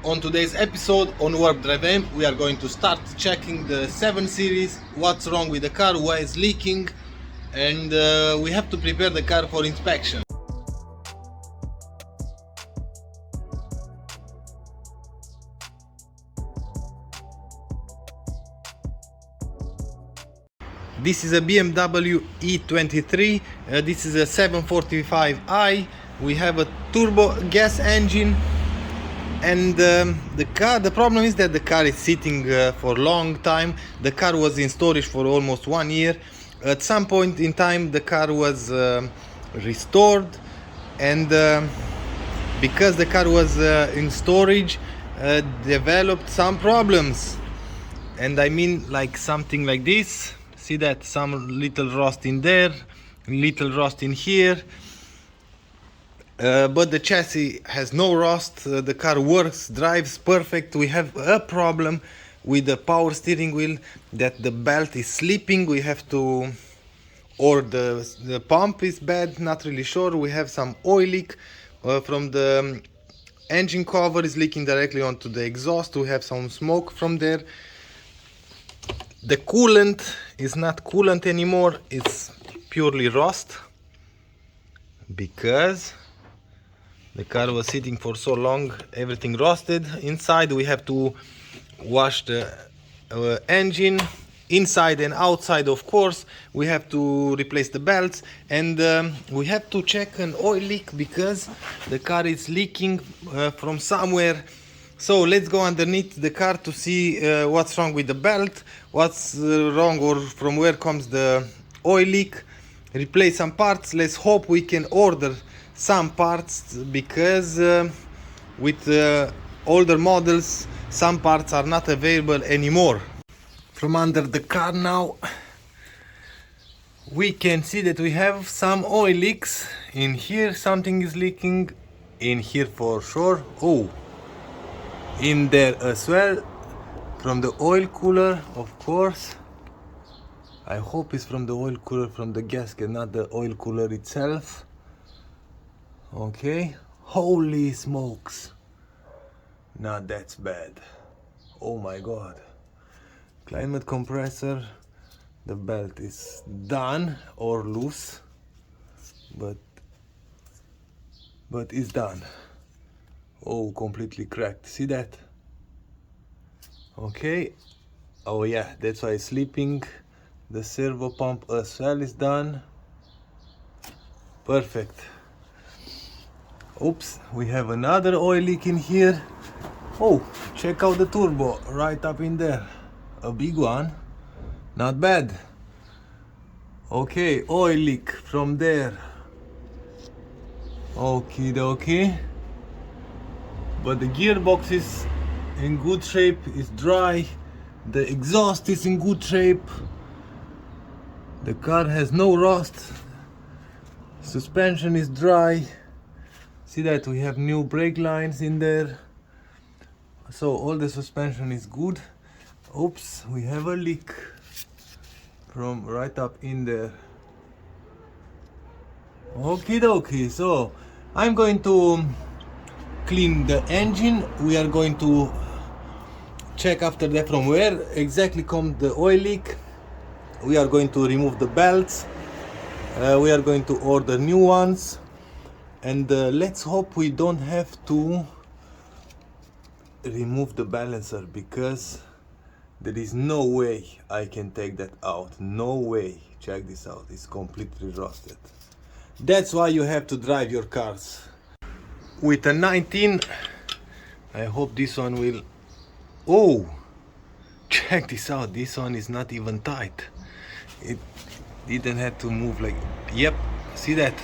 On today's episode on WarpDriveM, we are going to start checking the 7 series, what's wrong with the car, why it's leaking, and we have to prepare the car for inspection. This is a BMW E23, this is a 745i, we have a turbo gas engine. And the problem is that the car is sitting for a long time. The car was in storage for almost 1 year. At some point in time the car was restored, and because the car was in storage, developed some problems. And I mean, like something like this. See that? Some little rust in there, little rust in here. But the chassis has no rust, the car works, drives perfect. We have a problem with the power steering wheel, that the belt is slipping. We have to, or the pump is bad, not really sure. We have some oil leak from the engine cover, is leaking directly onto the exhaust. We have some smoke from there. The coolant is not coolant anymore, it's purely rust, because the car was sitting for so long, everything rusted. Inside we have to wash the engine, inside and outside, of course. We have to replace the belts, and we have to check an oil leak because the car is leaking from somewhere. So let's go underneath the car to see what's wrong with the belt, what's wrong, or from where comes the oil leak. Replace some parts. Let's hope we can order some parts, because with older models some parts are not available anymore. From under the car now we can see that we have some oil leaks. In here something is leaking, in here for sure, oh, in there as well, from the oil cooler, of course. I hope it's from the oil cooler, from the gasket, not the oil cooler itself. Okay, holy smokes, now that's bad. Oh my god. Climate compressor, the belt is done or loose, but it's done. Oh, completely cracked, see that? Okay, oh yeah, that's why it's sleeping. The servo pump as well is done. Perfect. Oops, we have another oil leak in here. Oh, check out the turbo right up in there. A big one, not bad. Okay, oil leak from there. Okie dokie. But the gearbox is in good shape, it's dry. The exhaust is in good shape. The car has no rust. Suspension is dry. See that we have new brake lines in there. So all the suspension is good. Oops, we have a leak from right up in there. Okie dokie, so I'm going to clean the engine. We are going to check after that from where exactly comes the oil leak. We are going to remove the belts. We are going to order new ones. And let's hope we don't have to remove the balancer, because there is no way I can take that out. No way. Check this out, it's completely rusted. That's why you have to drive your cars with a 19. I hope this one will. Oh, check this out, this one is not even tight. It didn't have to move like, yep, see that?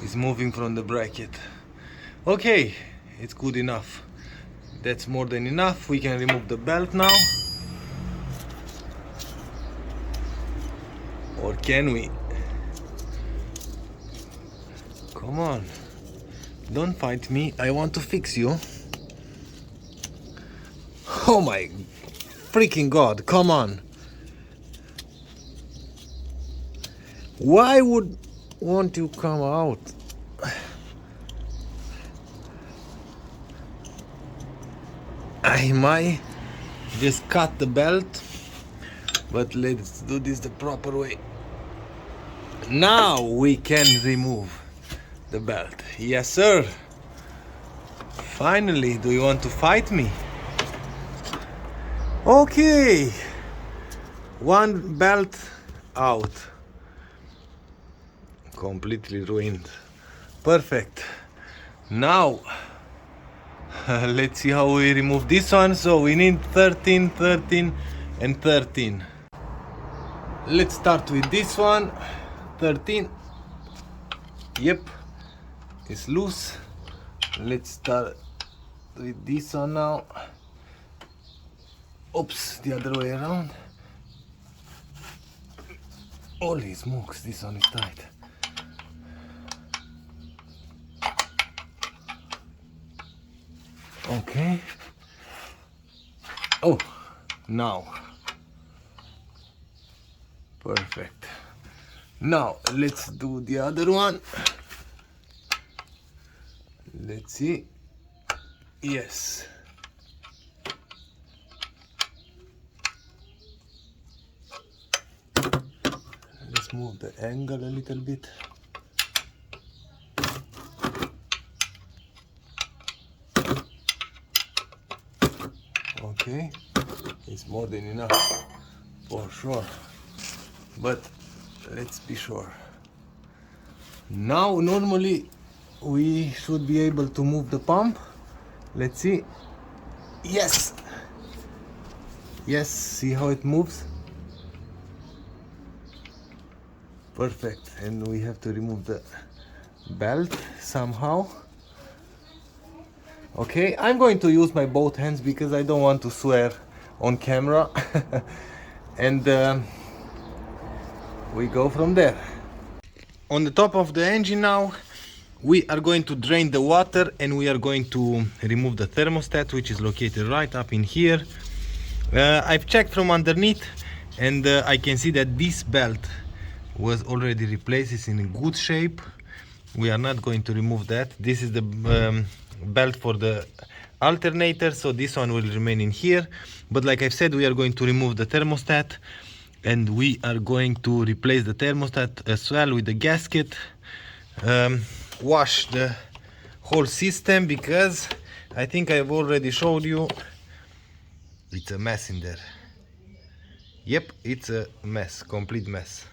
It's moving from the bracket. Okay, it's good enough. That's more than enough. We can remove the belt now. Or can we? Come on, don't fight me, I want to fix you. Oh my freaking god, come on. Why won't you come out? I might just cut the belt, but let's do this the proper way. Now we can remove the belt. Yes, sir. Finally, do you want to fight me? Okay. One belt out. Completely ruined. Perfect. Now, let's see how we remove this one. So we need 13, 13, and 13. Let's start with this one. 13. Yep, it's loose. Let's start with this one now. Oops, the other way around. Holy smokes, this one is tight. Okay. Oh, now. Perfect. Now let's do the other one. Let's see. Yes. Let's move the angle a little bit. Okay, it's more than enough for sure, but let's be sure. Now normally we should be able to move the pump. Let's see. Yes, yes, see how it moves. Perfect. And we have to remove the belt somehow. Okay, I'm going to use my both hands because I don't want to swear on camera. And we go from there. On the top of the engine now, we are going to drain the water and we are going to remove the thermostat, which is located right up in here. I've checked from underneath and I can see that this belt was already replaced. It's in good shape. We are not going to remove that. This is the belt for the alternator, so this one will remain in here. But like I've said, we are going to remove the thermostat and we are going to replace the thermostat as well with the gasket. Wash the whole system because I think I've already showed you it's a mess in there. Yep, it's a mess, complete mess.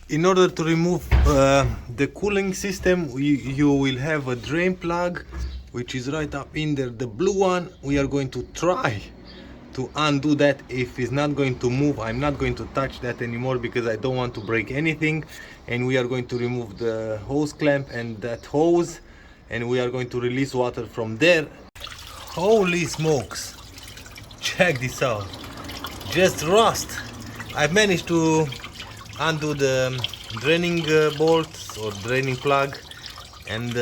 In order to remove the cooling system, you will have a drain plug, which is right up in there, the blue one. We are going to try to undo that. If it's not going to move, I'm not going to touch that anymore because I don't want to break anything. And we are going to remove the hose clamp and that hose, and we are going to release water from there. Holy smokes, check this out, just rust. I've managed to undo the draining bolts or draining plug, and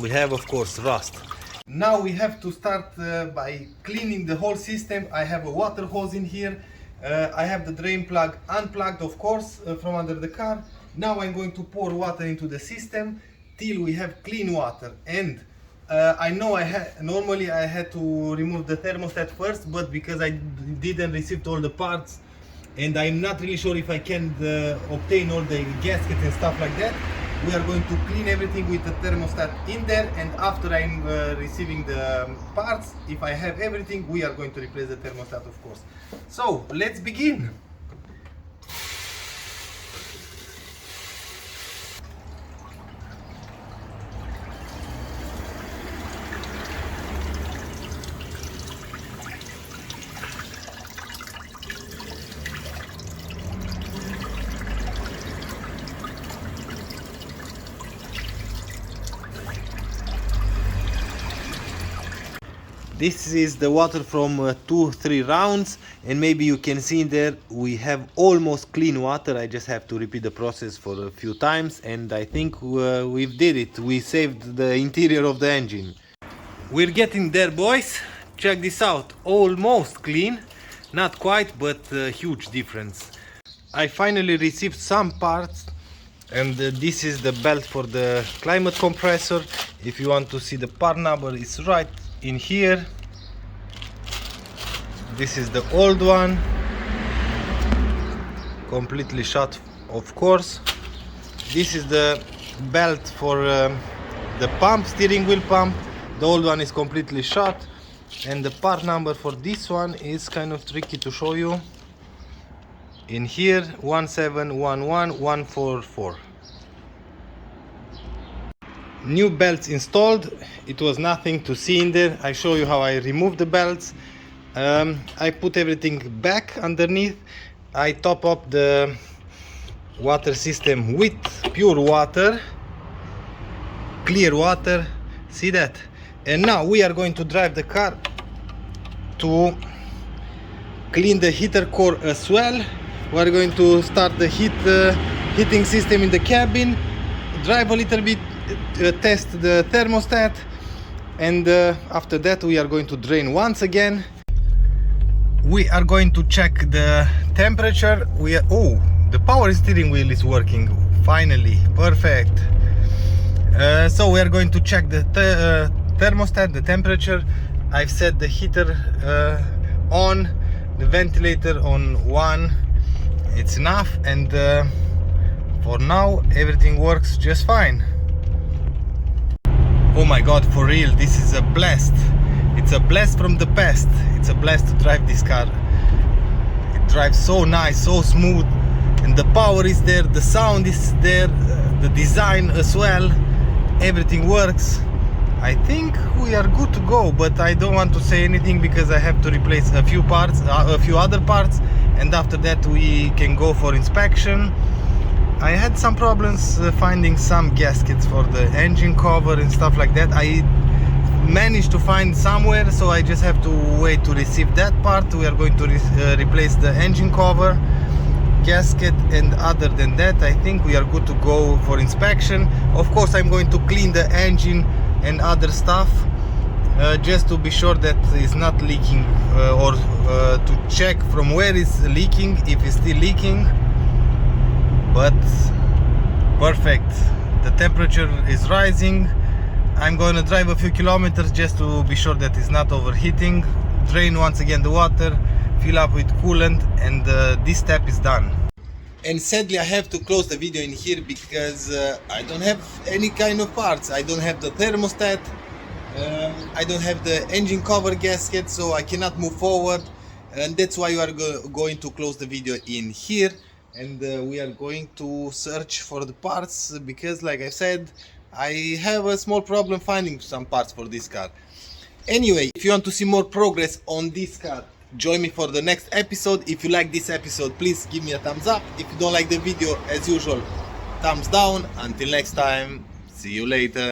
we have of course rust. Now we have to start by cleaning the whole system. I have a water hose in here. I have the drain plug unplugged, of course, from under the car. Now I'm going to pour water into the system till we have clean water. And I know normally I had to remove the thermostat first, but because I didn't receive all the parts and I'm not really sure if I can obtain all the gaskets and stuff like that, we are going to clean everything with the thermostat in there, and after I'm receiving the parts, if I have everything, we are going to replace the thermostat, of course. So let's begin. This is the water from 2-3 rounds, and maybe you can see there we have almost clean water. I just have to repeat the process for a few times, and I think we did it. We saved the interior of the engine. We're getting there, boys. Check this out, almost clean, not quite, but a huge difference. I finally received some parts, and this is the belt for the climate compressor. If you want to see the part number, it's right in here. This is the old one, completely shut, of course. This is the belt for the pump, steering wheel pump. The old one is completely shut, and the part number for this one is kind of tricky to show you. In here, 1711144. New belts installed. It was nothing to see in there. I show you how I removed the belts. I put everything back underneath. I top up the water system with pure water, clear water. See that? And now we are going to drive the car to clean the heater core as well. We are going to start the heating system in the cabin, drive a little bit, test the thermostat, and after that we are going to drain once again. We are going to check the temperature. Oh, the power steering wheel is working finally, perfect. So we are going to check the thermostat, the temperature. I've set the heater on, the ventilator on 1. It's enough, and for now everything works just fine. Oh my god, for real, this is a blast. It's a blast from the past. It's a blast to drive this car. It drives so nice, so smooth, and the power is there, the sound is there, the design as well. Everything works. I think we are good to go, but I don't want to say anything because I have to replace a few parts, a few other parts, and after that we can go for inspection. I had some problems finding some gaskets for the engine cover and stuff like that. I managed to find somewhere, so I just have to wait to receive that part. We are going to replace the engine cover, gasket, and other than that I think we are good to go for inspection. Of course, I'm going to clean the engine and other stuff just to be sure that it's not leaking, or to check from where it's leaking, if it's still leaking. But perfect, the temperature is rising. I'm going to drive a few kilometers just to be sure that it's not overheating, drain once again the water, fill up with coolant, and this step is done. And sadly I have to close the video in here because I don't have any kind of parts. I don't have the thermostat, I don't have the engine cover gasket, so I cannot move forward, and that's why we are going to close the video in here. And we are going to search for the parts because, like I said, I have a small problem finding some parts for this car. Anyway, if you want to see more progress on this car, join me for the next episode. If you like this episode, please give me a thumbs up. If you don't like the video, as usual, thumbs down. Until next time, see you later.